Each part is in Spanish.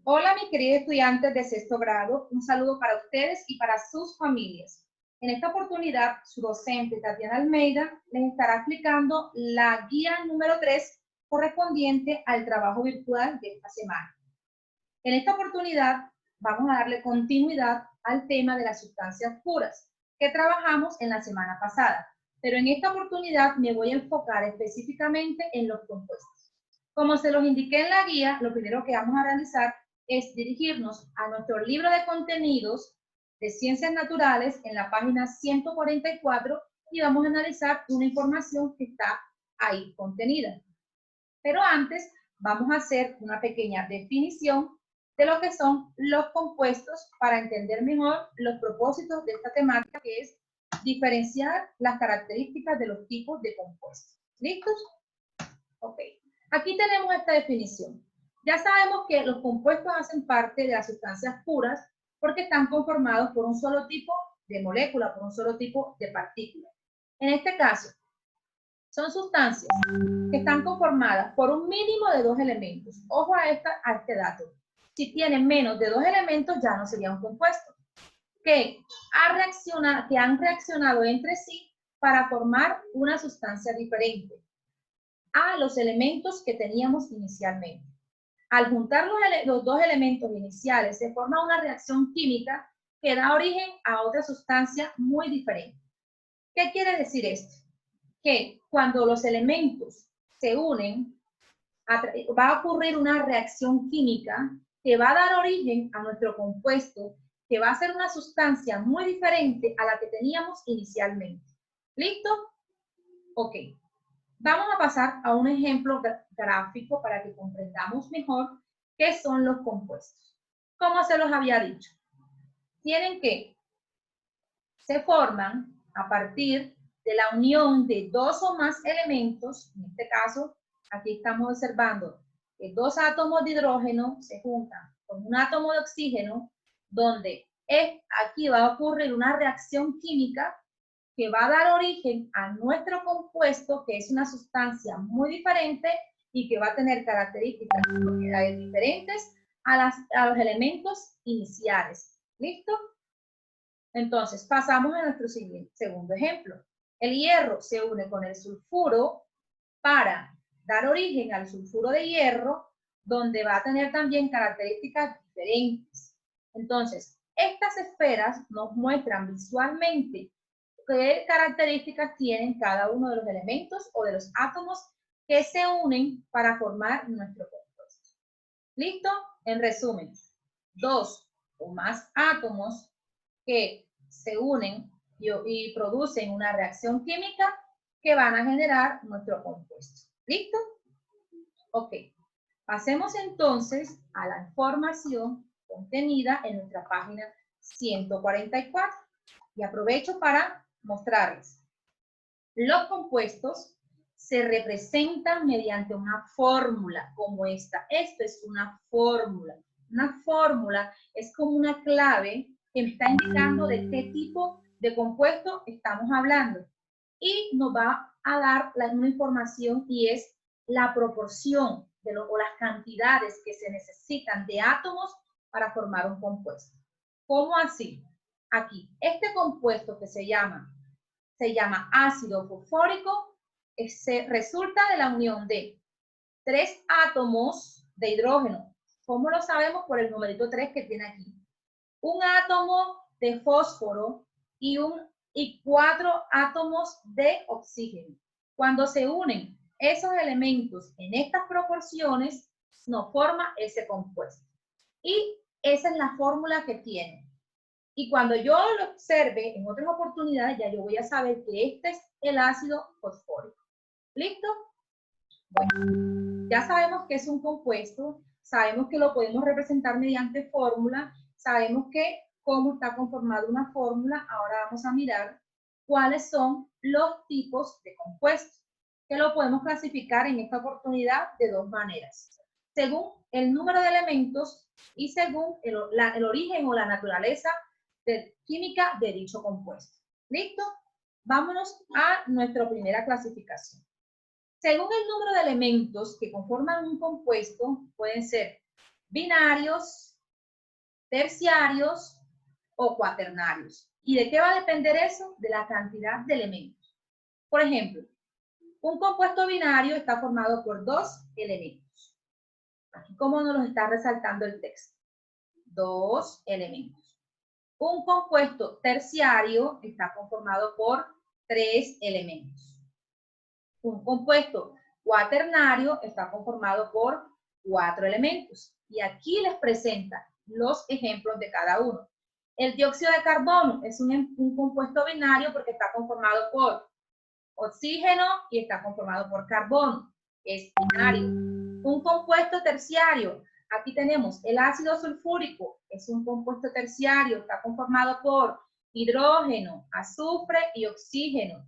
Hola, mis queridos estudiantes de sexto grado. Un saludo para ustedes y para sus familias. En esta oportunidad, su docente Tatiana Almeida les estará explicando la guía número 3 correspondiente al trabajo virtual de esta semana. En esta oportunidad, vamos a darle continuidad al tema de las sustancias puras que trabajamos en la semana pasada, pero en esta oportunidad me voy a enfocar específicamente en los compuestos. Como se los indiqué en la guía, lo primero que vamos a realizar es dirigirnos a nuestro libro de contenidos de Ciencias Naturales en la página 144 y vamos a analizar una información que está ahí contenida. Pero antes vamos a hacer una pequeña definición de lo que son los compuestos para entender mejor los propósitos de esta temática, que es diferenciar las características de los tipos de compuestos. ¿Listos? Ok. Aquí tenemos esta definición. Ya sabemos que los compuestos hacen parte de las sustancias puras porque están conformados por un solo tipo de molécula, por un solo tipo de partícula. En este caso, son sustancias que están conformadas por un mínimo de 2 elementos. Ojo a este dato. Si tienen menos de 2 elementos, ya no sería un compuesto. Que han reaccionado entre sí para formar una sustancia diferente a los elementos que teníamos inicialmente. Al juntar los dos elementos iniciales, se forma una reacción química que da origen a otra sustancia muy diferente. ¿Qué quiere decir esto? Que cuando los elementos se unen, va a ocurrir una reacción química que va a dar origen a nuestro compuesto, que va a ser una sustancia muy diferente a la que teníamos inicialmente. ¿Listo? Ok. Vamos a pasar a un ejemplo gráfico para que comprendamos mejor qué son los compuestos. Como se los había dicho, se forman a partir de la unión de 2 o más elementos. En este caso, aquí estamos observando que 2 átomos de hidrógeno se juntan con un átomo de oxígeno, donde aquí va a ocurrir una reacción química que va a dar origen a nuestro compuesto, que es una sustancia muy diferente y que va a tener características y propiedades diferentes a los elementos iniciales. ¿Listo? Entonces, pasamos a nuestro segundo ejemplo. El hierro se une con el sulfuro para dar origen al sulfuro de hierro, donde va a tener también características diferentes. Entonces, estas esferas nos muestran visualmente qué características tienen cada uno de los elementos o de los átomos que se unen para formar nuestro compuesto. ¿Listo? En resumen, 2 o más átomos que se unen y producen una reacción química que van a generar nuestro compuesto. ¿Listo? Ok. Pasemos entonces a la información contenida en nuestra página 144. Y aprovecho para mostrarles. Los compuestos se representan mediante una fórmula como esta. Esto es una fórmula. Una fórmula es como una clave que me está indicando de qué tipo de compuesto estamos hablando. Y nos va a dar una información y es la proporción o las cantidades que se necesitan de átomos para formar un compuesto. ¿Cómo así? Aquí, este compuesto que se llama ácido fosfórico, resulta de la unión de 3 átomos de hidrógeno. ¿Cómo lo sabemos? Por el numerito 3 que tiene aquí. Un átomo de fósforo y 4 átomos de oxígeno. Cuando se unen esos elementos en estas proporciones, nos forma ese compuesto. Y esa es la fórmula que tiene. Y cuando yo lo observe en otras oportunidades, ya yo voy a saber que este es el ácido fosfórico. ¿Listo? Bueno, ya sabemos que es un compuesto, sabemos que lo podemos representar mediante fórmula, sabemos que cómo está conformada una fórmula. Ahora vamos a mirar cuáles son los tipos de compuestos, que lo podemos clasificar en esta oportunidad de 2 maneras. Según el número de elementos y según el origen o la naturaleza química de dicho compuesto. ¿Listo? Vámonos a nuestra primera clasificación. Según el número de elementos que conforman un compuesto, pueden ser binarios, terciarios o cuaternarios. ¿Y de qué va a depender eso? De la cantidad de elementos. Por ejemplo, un compuesto binario está formado por 2 elementos. Aquí como nos lo está resaltando el texto. 2 elementos. Un compuesto terciario está conformado por 3 elementos. Un compuesto cuaternario está conformado por 4 elementos. Y aquí les presenta los ejemplos de cada uno. El dióxido de carbono es un compuesto binario porque está conformado por oxígeno y está conformado por carbono. Es binario. Un compuesto terciario. Aquí tenemos el ácido sulfúrico. Es un compuesto terciario. Está conformado por hidrógeno, azufre y oxígeno.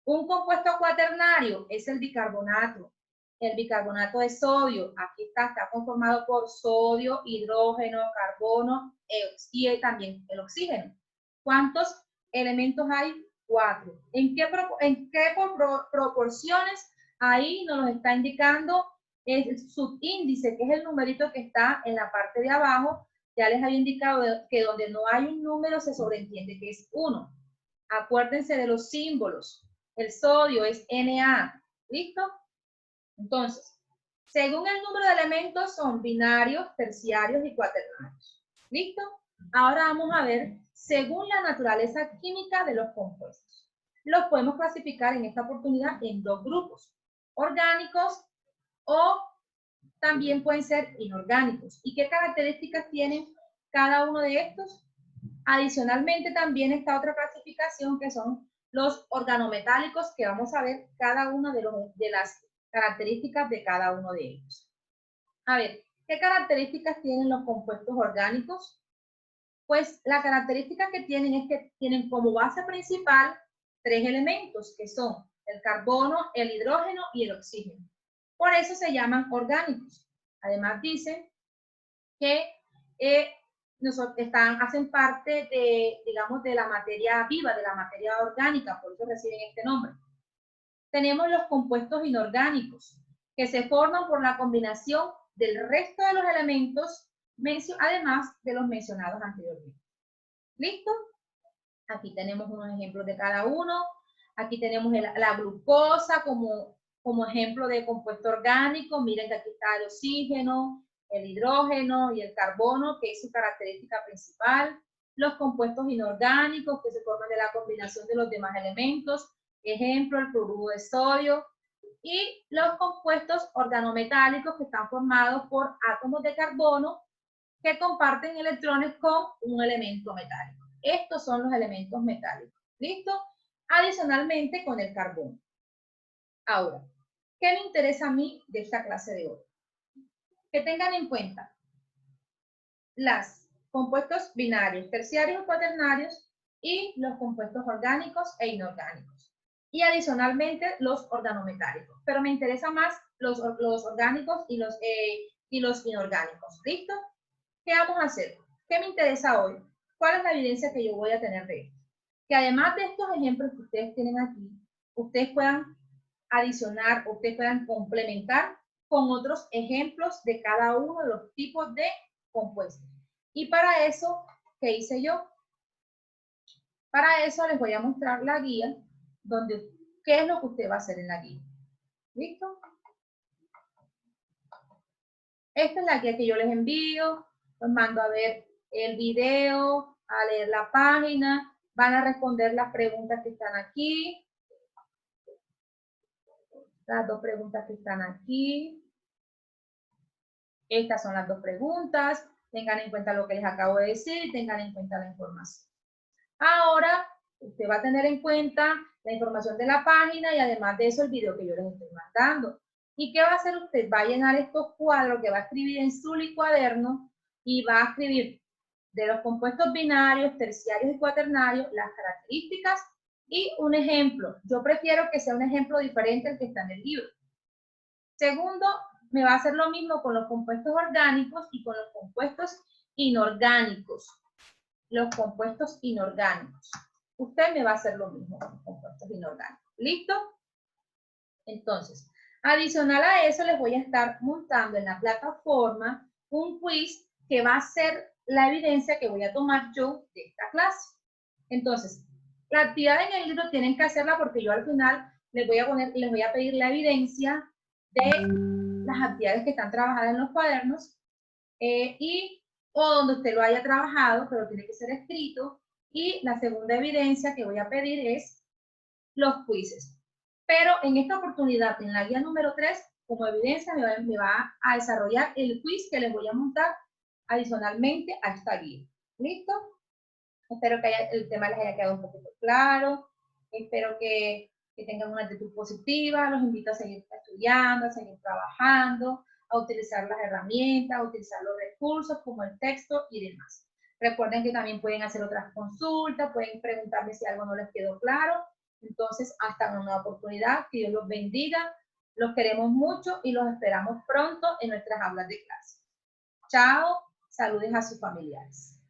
Un compuesto cuaternario es el bicarbonato. El bicarbonato de sodio, aquí está conformado por sodio, hidrógeno, carbono y también el oxígeno. ¿Cuántos elementos hay? 4. ¿En qué proporciones? Ahí nos lo está indicando el subíndice, que es el numerito que está en la parte de abajo. Ya les había indicado que donde no hay un número se sobreentiende que es 1. Acuérdense de los símbolos. El sodio es Na. ¿Listo? Entonces, según el número de elementos son binarios, terciarios y cuaternarios. ¿Listo? Ahora vamos a ver según la naturaleza química de los compuestos. Los podemos clasificar en esta oportunidad en 2 grupos, orgánicos o también pueden ser inorgánicos. ¿Y qué características tienen cada uno de estos? Adicionalmente también está otra clasificación que son los organometálicos, que vamos a ver cada una de las características de cada uno de ellos. A ver, ¿qué características tienen los compuestos orgánicos? Pues la característica que tienen es que tienen como base principal 3 elementos, que son el carbono, el hidrógeno y el oxígeno. Por eso se llaman orgánicos. Además dicen que hacen parte de, digamos, de la materia viva, de la materia orgánica, por eso reciben este nombre. Tenemos los compuestos inorgánicos, que se forman por la combinación del resto de los elementos, además de los mencionados anteriormente. ¿Listo? Aquí tenemos unos ejemplos de cada uno. Aquí tenemos la glucosa como ejemplo de compuesto orgánico. Miren que aquí está el oxígeno, el hidrógeno y el carbono, que es su característica principal. Los compuestos inorgánicos, que se forman de la combinación de los demás elementos. Ejemplo, el cloruro de sodio. Y los compuestos organometálicos, que están formados por átomos de carbono que comparten electrones con un elemento metálico. Estos son los elementos metálicos. ¿Listo? Adicionalmente con el carbono. Ahora, ¿qué me interesa a mí de esta clase de hoy? Que tengan en cuenta los compuestos binarios, terciarios o cuaternarios y los compuestos orgánicos e inorgánicos. Y adicionalmente los organometálicos. Pero me interesa más los orgánicos y los inorgánicos. ¿Listo? ¿Qué vamos a hacer? ¿Qué me interesa hoy? ¿Cuál es la evidencia que yo voy a tener de esto? Que además de estos ejemplos que ustedes tienen aquí, ustedes puedan adicionar, ustedes puedan complementar con otros ejemplos de cada uno de los tipos de compuestos. Y para eso, ¿qué hice yo? Para eso les voy a mostrar la guía, donde qué es lo que usted va a hacer en la guía. ¿Listo? Esta es la guía que yo les envío. Los mando a ver el video, a leer la página, van a responder las preguntas que están aquí. Las 2 preguntas que están aquí. Estas son las 2 preguntas. Tengan en cuenta lo que les acabo de decir y tengan en cuenta la información. Ahora, usted va a tener en cuenta la información de la página y además de eso el video que yo les estoy mandando. ¿Y qué va a hacer usted? Va a llenar estos cuadros que va a escribir en su cuaderno y va a escribir de los compuestos binarios, terciarios y cuaternarios, las características y un ejemplo. Yo prefiero que sea un ejemplo diferente al que está en el libro. Segundo, me va a hacer lo mismo con los compuestos orgánicos y con los compuestos inorgánicos. Los compuestos inorgánicos. Usted me va a hacer lo mismo con los compuestos inorgánicos. ¿Listo? Entonces, adicional a eso, les voy a estar montando en la plataforma un quiz que va a ser la evidencia que voy a tomar yo de esta clase. Entonces, la actividad en el libro tienen que hacerla porque yo al final les voy a pedir la evidencia de las actividades que están trabajadas en los cuadernos o donde usted lo haya trabajado, pero tiene que ser escrito. Y la segunda evidencia que voy a pedir es los quizzes. Pero en esta oportunidad, en la guía número 3, como evidencia me va a desarrollar el quiz que les voy a montar adicionalmente a esta guía. ¿Listo? Espero que el tema les haya quedado un poquito claro. Espero que tengan una actitud positiva. Los invito a seguir estudiando, a seguir trabajando, a utilizar las herramientas, a utilizar los recursos como el texto y demás. Recuerden que también pueden hacer otras consultas, pueden preguntarme si algo no les quedó claro. Entonces, hasta una nueva oportunidad. Que Dios los bendiga. Los queremos mucho y los esperamos pronto en nuestras aulas de clase. Chao. Saludos a sus familiares.